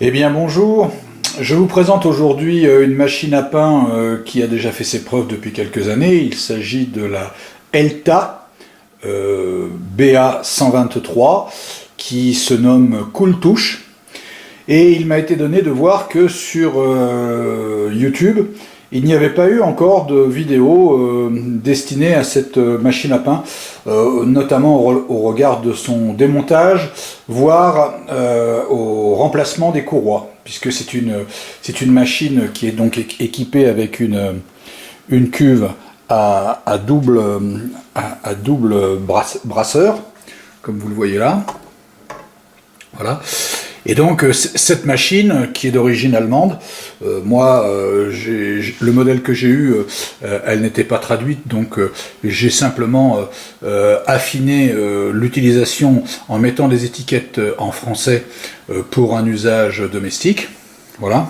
Eh bien bonjour, je vous présente aujourd'hui une machine à pain qui a déjà fait ses preuves depuis quelques années. Il s'agit de la Elta BA123 qui se nomme Cool Touch. Et il m'a été donné de voir que sur YouTube, il n'y avait pas eu encore de vidéo destinée à cette machine à pain, notamment au regard de son démontage, voire au remplacement des courroies, puisque c'est une machine qui est donc équipée avec une cuve à double brasseur, comme vous le voyez là. Voilà. Et donc cette machine qui est d'origine allemande, le modèle que j'ai eu, elle n'était pas traduite, donc j'ai simplement affiné l'utilisation en mettant des étiquettes en français pour un usage domestique. Voilà.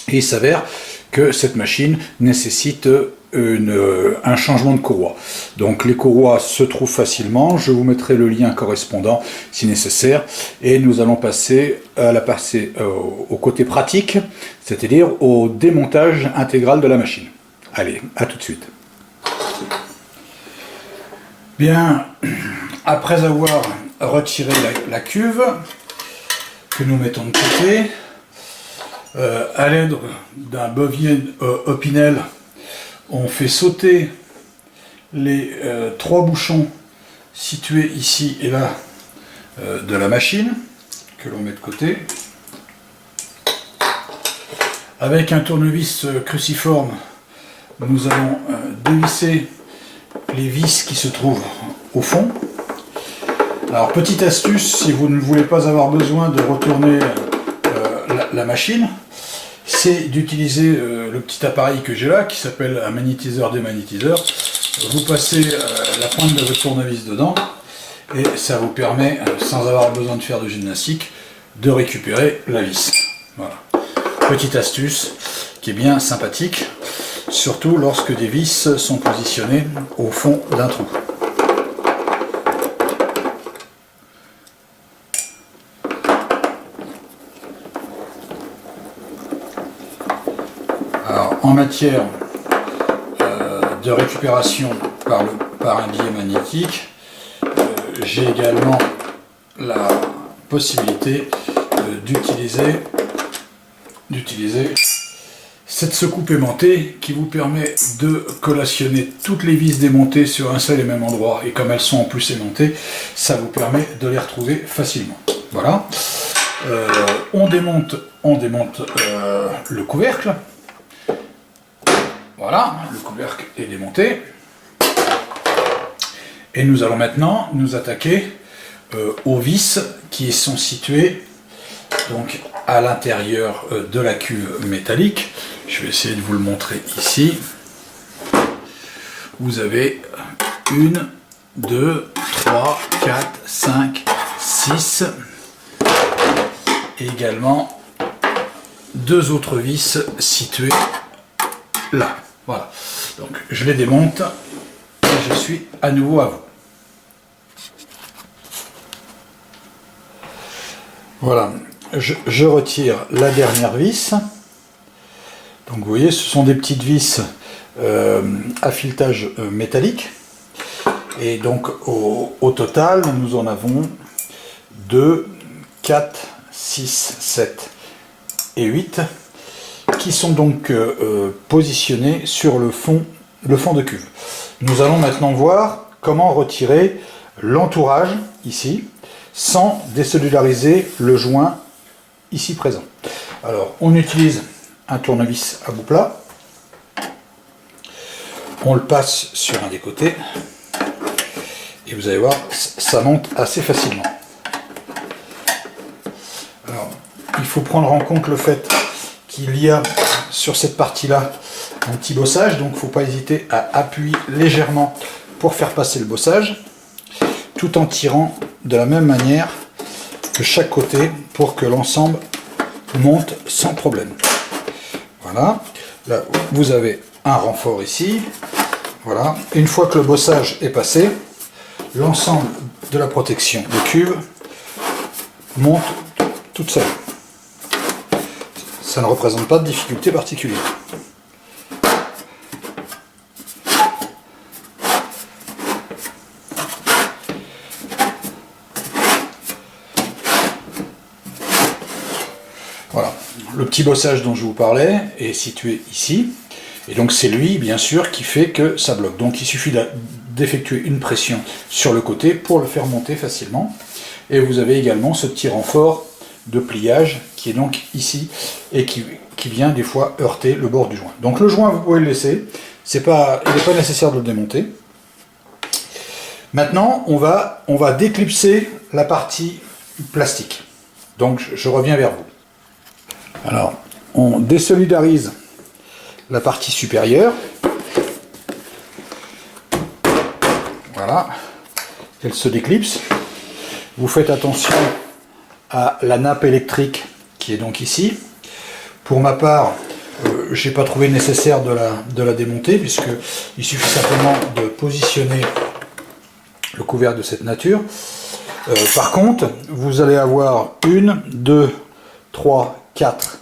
Et il s'avère que cette machine nécessite un changement de courroie. Donc les courroies se trouvent facilement, je vous mettrai le lien correspondant si nécessaire, et nous allons passer au côté pratique, c'est-à-dire au démontage intégral de la machine. Allez, à tout de suite. Bien, après avoir retiré la cuve, que nous mettons de côté, à l'aide d'un bobine Opinel, on fait sauter les trois bouchons situés ici et là de la machine, que l'on met de côté. Avec un tournevis cruciforme, nous allons dévisser les vis qui se trouvent au fond. Alors, petite astuce, si vous ne voulez pas avoir besoin de retourner la machine, c'est d'utiliser le petit appareil que j'ai là, qui s'appelle un magnétiseur-démagnétiseur. Vous passez la pointe de votre tournevis dedans, et ça vous permet, sans avoir besoin de faire de gymnastique, de récupérer la vis. Voilà. Petite astuce qui est bien sympathique, surtout lorsque des vis sont positionnées au fond d'un trou. Alors, en matière de récupération par un biais magnétique, j'ai également la possibilité d'utiliser cette secoupe aimantée qui vous permet de collationner toutes les vis démontées sur un seul et même endroit, et comme elles sont en plus aimantées, ça vous permet de les retrouver facilement. Voilà. On démonte le couvercle. Voilà, le couvercle est démonté. Et nous allons maintenant nous attaquer aux vis qui sont situées donc à l'intérieur de la cuve métallique. Je vais essayer de vous le montrer ici. Vous avez 1, 2, 3, 4, 5, 6 et également 2 autres vis situées là. Voilà, donc je les démonte et je suis à nouveau à vous. Voilà, je retire la dernière vis. Donc vous voyez, ce sont des petites vis à filetage métallique. Et donc au total, nous en avons 2, 4, 6, 7 et 8. Qui sont donc positionnés sur le fond de cuve. Nous allons maintenant voir comment retirer l'entourage ici sans décellulariser le joint ici présent. Alors on utilise un tournevis à bout plat, on le passe sur un des côtés et vous allez voir, ça monte assez facilement. Alors il faut prendre en compte le fait qu'il y a sur cette partie-là un petit bossage, donc il ne faut pas hésiter à appuyer légèrement pour faire passer le bossage, tout en tirant de la même manière de chaque côté pour que l'ensemble monte sans problème. Voilà, là vous avez un renfort ici. Voilà, une fois que le bossage est passé, l'ensemble de la protection de cuve monte toute seule. ça ne représente pas de difficulté particulière. Voilà, le petit bossage dont je vous parlais est situé ici, et donc c'est lui, bien sûr, qui fait que ça bloque. Donc il suffit d'effectuer une pression sur le côté pour le faire monter facilement. Et vous avez également ce petit renfort de pliage qui est donc ici, et qui vient des fois heurter le bord du joint. Donc le joint, vous pouvez le laisser, il n'est pas nécessaire de le démonter. Maintenant, on va déclipser la partie plastique. Donc je reviens vers vous. Alors, on désolidarise la partie supérieure. Voilà, elle se déclipse. Vous faites attention à la nappe électrique qui est donc ici. Pour ma part, je n'ai pas trouvé nécessaire de la démonter, puisqu'il suffit simplement de positionner le couvercle de cette nature. Par contre, vous allez avoir 1, 2, 3, 4,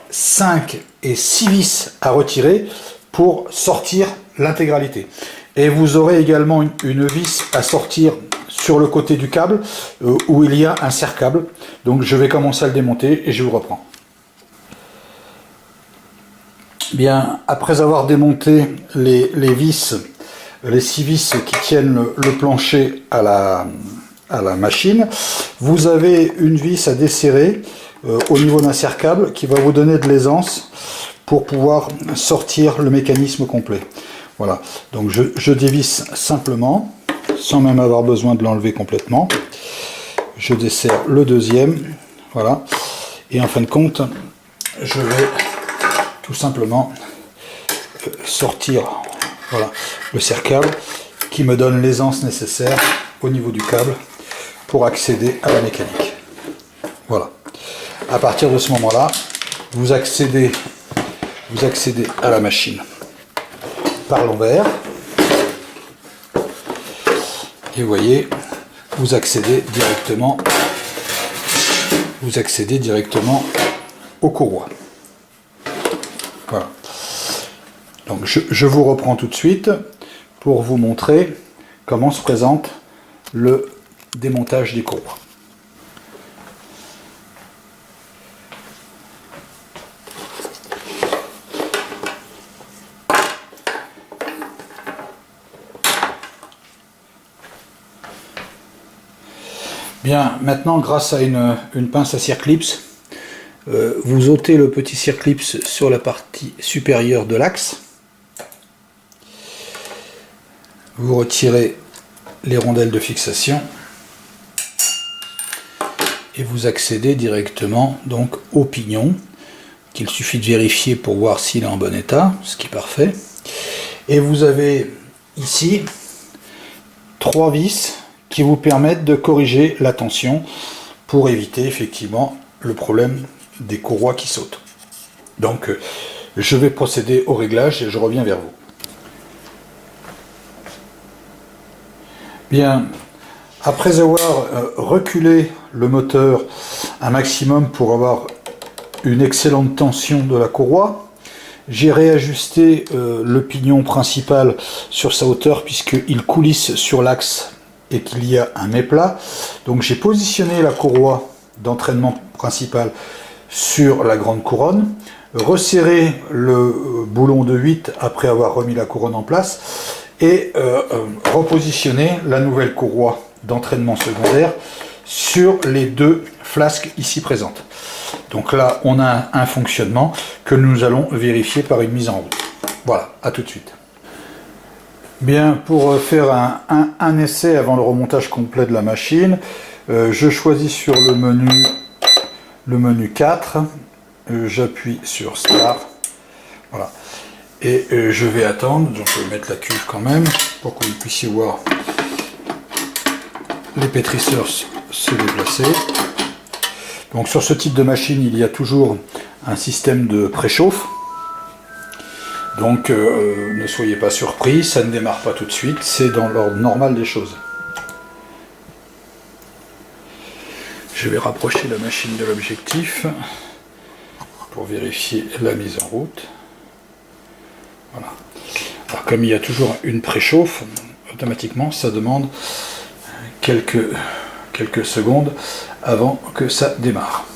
5 et 6 vis à retirer pour sortir l'intégralité. Et vous aurez également une vis à sortir sur le côté du câble où il y a un serre-câble. Donc je vais commencer à le démonter et je vous reprends. Bien, après avoir démonté les vis, les 6 vis qui tiennent le plancher à la machine, vous avez une vis à desserrer au niveau d'un serre-câble qui va vous donner de l'aisance pour pouvoir sortir le mécanisme complet. Voilà, donc je dévisse simplement, sans même avoir besoin de l'enlever complètement. Je desserre le deuxième, voilà, et en fin de compte, je vais tout simplement sortir, voilà, le serre-câble qui me donne l'aisance nécessaire au niveau du câble pour accéder à la mécanique. Voilà. À partir de ce moment-là, vous accédez à la machine par l'envers. Et vous voyez, vous accédez directement aux courroies. Voilà. Donc je vous reprends tout de suite pour vous montrer comment se présente le démontage des courroies. Bien, maintenant, grâce à une pince à circlips, vous ôtez le petit circlips sur la partie supérieure de l'axe. Vous retirez les rondelles de fixation et vous accédez directement donc au pignon, qu'il suffit de vérifier pour voir s'il est en bon état, ce qui est parfait. Et vous avez ici 3 vis qui vous permettent de corriger la tension pour éviter effectivement le problème des courroies qui sautent. Donc je vais procéder au réglage et je reviens vers vous. Bien, après avoir reculé le moteur un maximum pour avoir une excellente tension de la courroie, j'ai réajusté le pignon principal sur sa hauteur puisqu'il coulisse sur l'axe et qu'il y a un méplat. Donc j'ai positionné la courroie d'entraînement principale sur la grande couronne, resserré le boulon de 8 après avoir remis la couronne en place et repositionné la nouvelle courroie d'entraînement secondaire sur les 2 flasques ici présentes. Donc là on a un fonctionnement que nous allons vérifier par une mise en route. Voilà, à tout de suite. Bien, pour faire un essai avant le remontage complet de la machine, je choisis sur le menu 4, j'appuie sur Start, voilà, et je vais attendre, donc je vais mettre la cuve quand même, pour que vous puissiez voir les pétrisseurs se déplacer. Donc sur ce type de machine, il y a toujours un système de préchauffe. Donc ne soyez pas surpris, ça ne démarre pas tout de suite, c'est dans l'ordre normal des choses. Je vais rapprocher la machine de l'objectif. pour vérifier la mise en route. Voilà. Alors comme il y a toujours une préchauffe, automatiquement ça demande quelques secondes avant que ça démarre.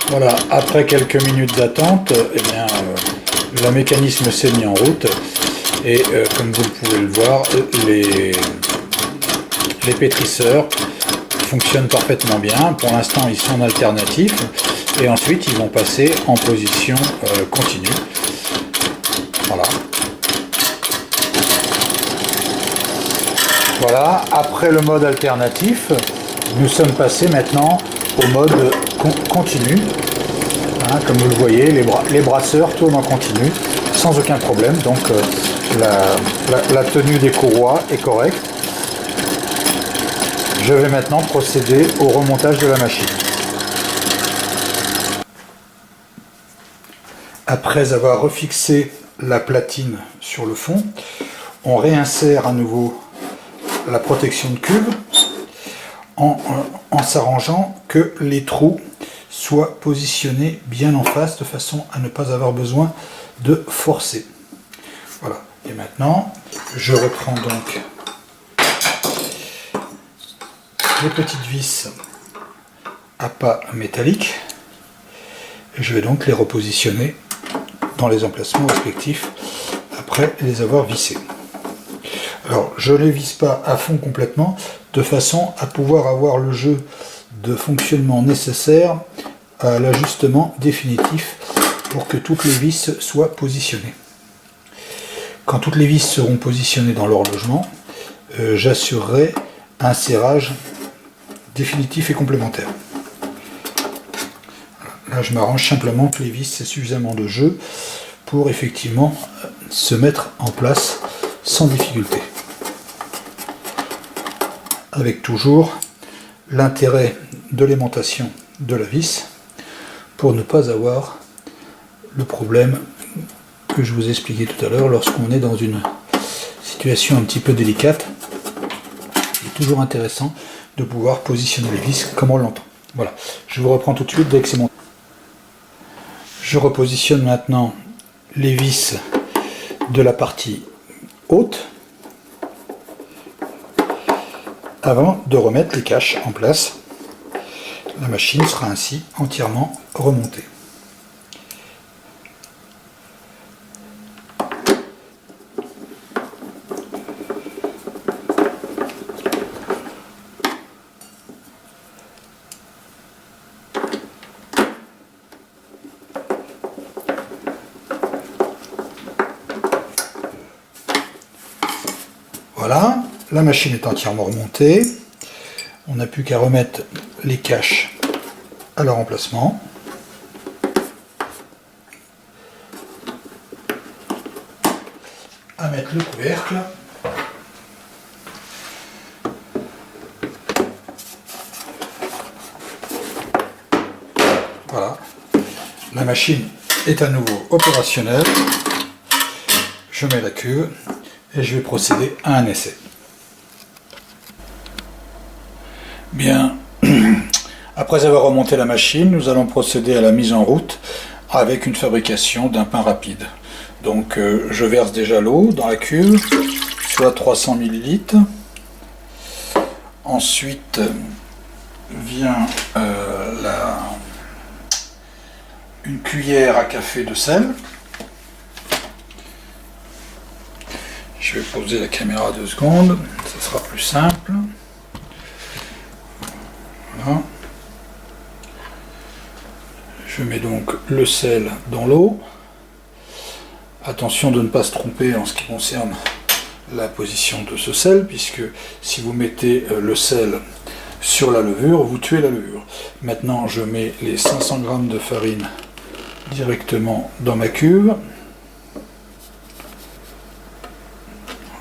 Voilà, après quelques minutes d'attente, eh bien, le mécanisme s'est mis en route et comme vous pouvez le voir, les pétrisseurs fonctionnent parfaitement bien. Pour l'instant, ils sont en alternatif et ensuite ils vont passer en position continue. Voilà. Voilà, après le mode alternatif, nous sommes passés maintenant au mode continu. Hein, comme vous le voyez, les brasseurs tournent en continu sans aucun problème, donc la tenue des courroies est correcte. Je vais maintenant procéder au remontage de la machine. Après avoir refixé la platine sur le fond, on réinsère à nouveau la protection de cuve en s'arrangeant que les trous soient positionnés bien en face de façon à ne pas avoir besoin de forcer. Voilà. Et maintenant, je reprends donc les petites vis à pas métalliques et je vais donc les repositionner dans les emplacements respectifs après les avoir vissés. Alors, je ne les visse pas à fond complètement, de façon à pouvoir avoir le jeu de fonctionnement nécessaire à l'ajustement définitif pour que toutes les vis soient positionnées. Quand toutes les vis seront positionnées dans leur logement, j'assurerai un serrage définitif et complémentaire. Là, je m'arrange simplement que les vis aient suffisamment de jeu pour effectivement se mettre en place sans difficulté. Avec toujours l'intérêt de l'aimantation de la vis pour ne pas avoir le problème que je vous ai expliqué tout à l'heure lorsqu'on est dans une situation un petit peu délicate. Il est toujours intéressant de pouvoir positionner les vis comme on l'entend. Voilà, je vous reprends tout de suite dès que c'est monté. Je repositionne maintenant les vis de la partie haute avant de remettre les caches en place. La machine sera ainsi entièrement remontée. Voilà, la machine est entièrement remontée. On n'a plus qu'à remettre les caches à leur emplacement. À mettre le couvercle. Voilà, la machine est à nouveau opérationnelle. Je mets la cuve et je vais procéder à un essai. Bien, après avoir remonté la machine, nous allons procéder à la mise en route avec une fabrication d'un pain rapide. Donc je verse déjà l'eau dans la cuve, soit 300 ml. Ensuite vient une cuillère à café de sel. Je vais poser la caméra 2 secondes, ça sera plus simple. Voilà. Je mets donc le sel dans l'eau. Attention de ne pas se tromper en ce qui concerne la position de ce sel, puisque si vous mettez le sel sur la levure, vous tuez la levure. Maintenant, je mets les 500 g de farine directement dans ma cuve.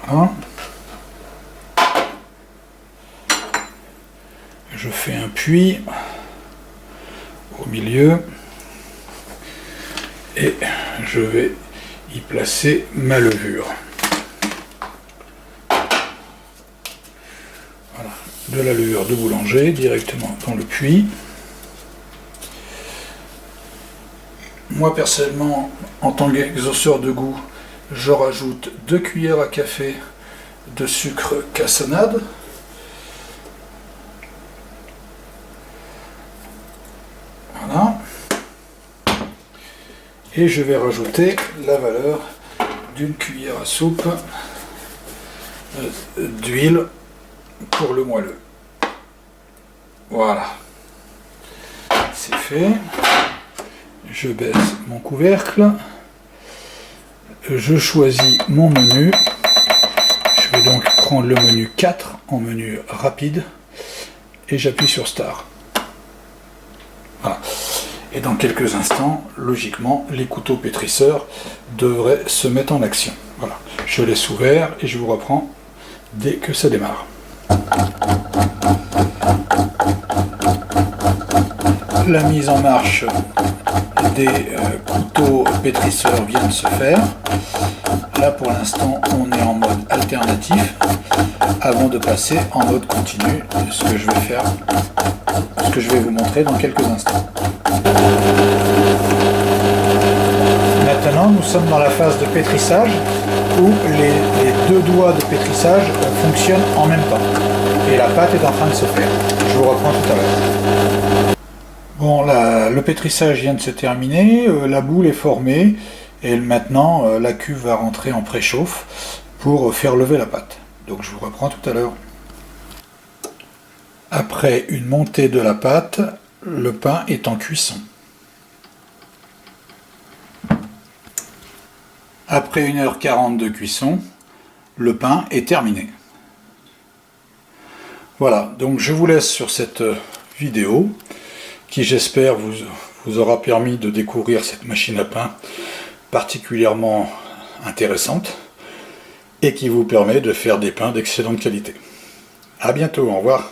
Voilà. Je fais un puits au milieu et je vais y placer ma levure. de la levure de boulanger directement dans le puits. Moi personnellement, en tant qu'exhausteur de goût, je rajoute 2 cuillères à café de sucre cassonade. Voilà. Et je vais rajouter la valeur d'une cuillère à soupe d'huile pour le moelleux. Voilà. C'est fait. Je baisse mon couvercle. Je choisis mon menu. Je vais donc prendre le menu 4 en menu rapide et j'appuie sur Start. Voilà. Et dans quelques instants, logiquement, les couteaux pétrisseurs devraient se mettre en action. Voilà. Je laisse ouvert et je vous reprends dès que ça démarre. La mise en marche des couteaux pétrisseurs vient de se faire. Là pour l'instant on est en mode alternatif avant de passer en mode continu, ce que je vais faire, ce que je vais vous montrer dans quelques instants. Maintenant nous sommes dans la phase de pétrissage où les 2 doigts de pétrissage fonctionnent en même temps et la pâte est en train de se faire. Je vous reprends tout à l'heure. Bon, le pétrissage vient de se terminer, la boule est formée et maintenant la cuve va rentrer en préchauffe pour faire lever la pâte. Donc je vous reprends tout à l'heure. Après une montée de la pâte, le pain est en cuisson. Après 1h40 de cuisson, le pain est terminé. Voilà, donc je vous laisse sur cette vidéo qui j'espère vous aura permis de découvrir cette machine à pain particulièrement intéressante et qui vous permet de faire des pains d'excellente qualité. À bientôt, au revoir.